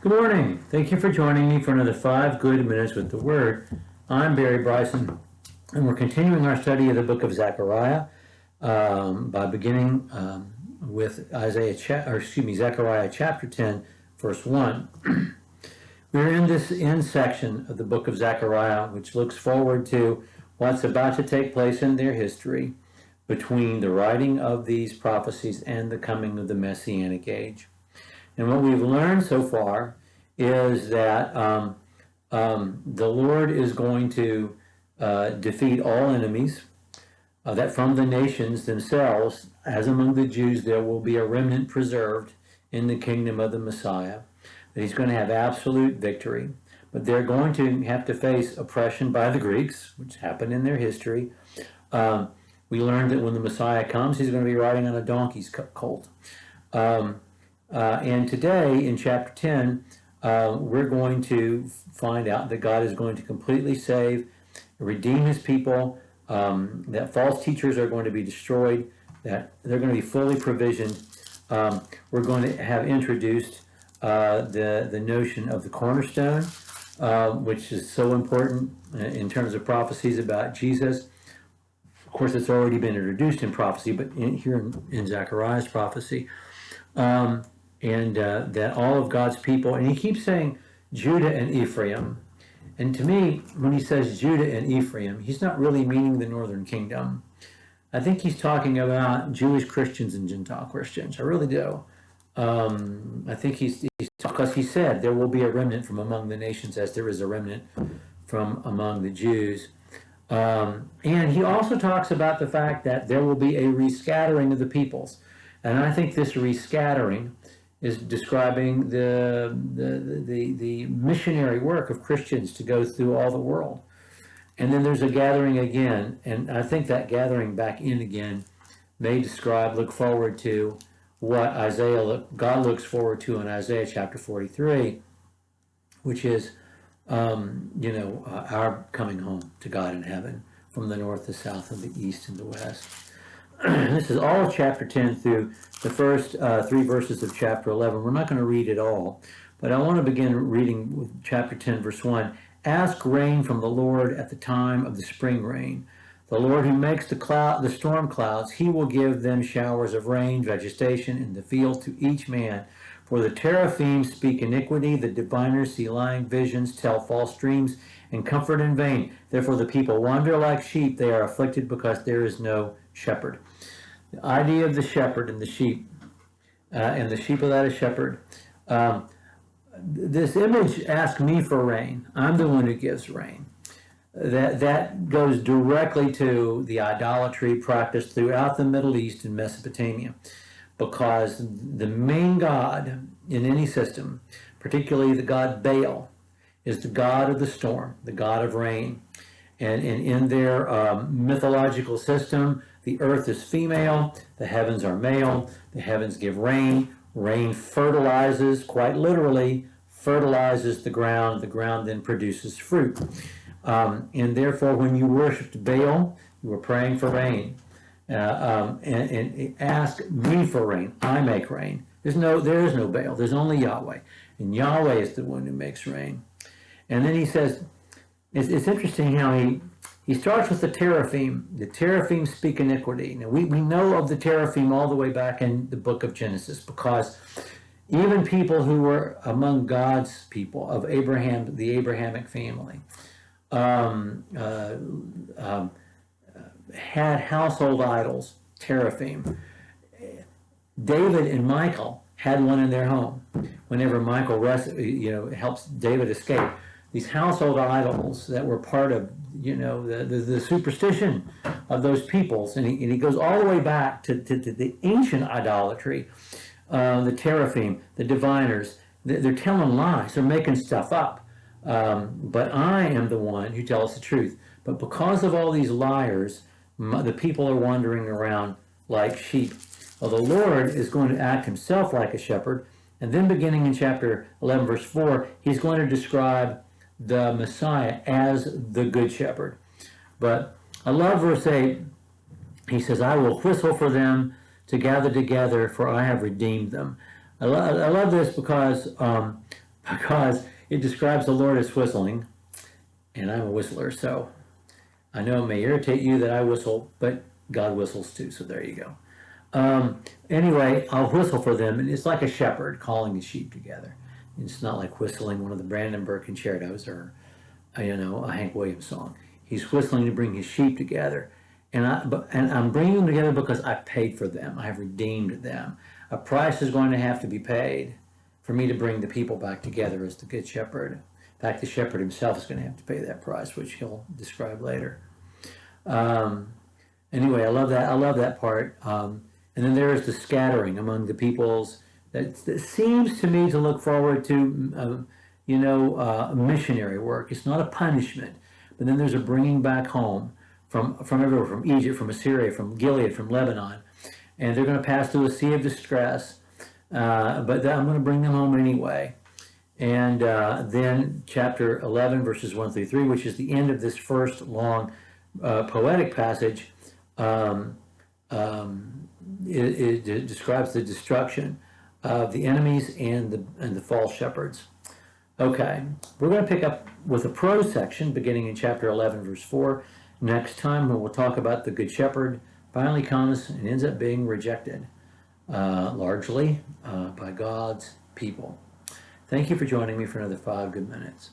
Good morning. Thank you for joining me for another 5 good minutes with the Word. I'm Barry Bryson, and we're continuing our study of the book of Zechariah by beginning with Zechariah chapter 10, verse 1. We're in this end section of the book of Zechariah, which looks forward to what's about to take place in their history between the writing of these prophecies and the coming of the Messianic age. And what we've learned so far is that the Lord is going to defeat all enemies, that from the nations themselves, as among the Jews, there will be a remnant preserved in the kingdom of the Messiah, that he's going to have absolute victory. But they're going to have to face oppression by the Greeks, which happened in their history. We learned that when the Messiah comes, he's going to be riding on a donkey's colt. And today, in chapter 10, we're going to find out that God is going to completely save, redeem his people, that false teachers are going to be destroyed, that they're going to be fully provisioned. We're going to have introduced the notion of the cornerstone, which is so important in terms of prophecies about Jesus. Of course, it's already been introduced in prophecy, but here in Zechariah's prophecy. And that all of God's people, and he keeps saying Judah and Ephraim. And to me, when he says Judah and Ephraim, he's not really meaning the northern kingdom. I think he's talking about Jewish Christians and Gentile Christians. I really do. I think he's because he said there will be a remnant from among the nations as there is a remnant from among the Jews. And he also talks about the fact that there will be a rescattering of the peoples. And I think this rescattering is describing the missionary work of Christians to go through all the world. And then there's a gathering again, and I think that gathering back in again may look forward to what God looks forward to in Isaiah chapter 43, which is, our coming home to God in heaven from the north, the south, and the east, and the west. This is all of chapter 10 through the first 3 verses of chapter 11. We're not going to read it all, but I want to begin reading with chapter 10, verse 1. Ask rain from the Lord at the time of the spring rain. The Lord who makes the storm clouds, he will give them showers of rain, vegetation in the field to each man. For the teraphim speak iniquity, the diviners see lying visions, tell false dreams, and comfort in vain. Therefore the people wander like sheep, they are afflicted because there is no shepherd. The idea of the shepherd and the sheep, and the sheep without a shepherd. This image, ask me for rain. I'm the one who gives rain. That goes directly to the idolatry practiced throughout the Middle East and Mesopotamia, because the main god in any system, particularly the god Baal, is the god of the storm, the god of rain. And in their mythological system, the earth is female, the heavens are male, the heavens give rain, rain fertilizes, quite literally, fertilizes the ground then produces fruit. And therefore, when you worshiped Baal, you were praying for rain. And ask me for rain, I make rain. There is no Baal, there's only Yahweh. And Yahweh is the one who makes rain. And then he says, it's interesting how he starts with the teraphim. The teraphim speak iniquity. Now, we know of the teraphim all the way back in the book of Genesis, because even people who were among God's people, of Abraham, the Abrahamic family, had household idols, teraphim. David and Michal had one in their home. Whenever Michal helps David escape, these household idols that were part of the superstition of those peoples, and he goes all the way back to the ancient idolatry, the teraphim, the diviners. They're telling lies. They're making stuff up. But I am the one who tells the truth. But because of all these liars, the people are wandering around like sheep. Well, the Lord is going to act himself like a shepherd. And then beginning in chapter 11, verse 4, he's going to describe the Messiah as the good shepherd. But I love verse 8. He says, I will whistle for them to gather together, for I have redeemed them. I love this because because it describes the Lord as whistling, and I'm a whistler, so I know it may irritate you that I whistle, but God whistles too, so there you go. Anyway, I'll whistle for them, and it's like a shepherd calling his sheep together. It's not like whistling one of the Brandenburg concertos or, a Hank Williams song. He's whistling to bring his sheep together, and I'm bringing them together because I paid for them. I have redeemed them. A price is going to have to be paid for me to bring the people back together as the good shepherd. In fact, the shepherd himself is going to have to pay that price, which he'll describe later. Anyway, I love that. I love that part. And then there is the scattering among the peoples that seems to me to look forward to, missionary work. It's not a punishment, but then there's a bringing back home from everywhere, from Egypt, from Assyria, from Gilead, from Lebanon, and they're going to pass through a sea of distress. But I'm going to bring them home anyway. And then chapter 11, verses 1 through 3, which is the end of this first long poetic passage, it describes the destruction of the enemies and the false shepherds. Okay, we're going to pick up with a prose section beginning in chapter 11, verse 4. Next time, we'll talk about the Good Shepherd finally comes and ends up being rejected, largely by God's people. Thank you for joining me for another 5 good minutes.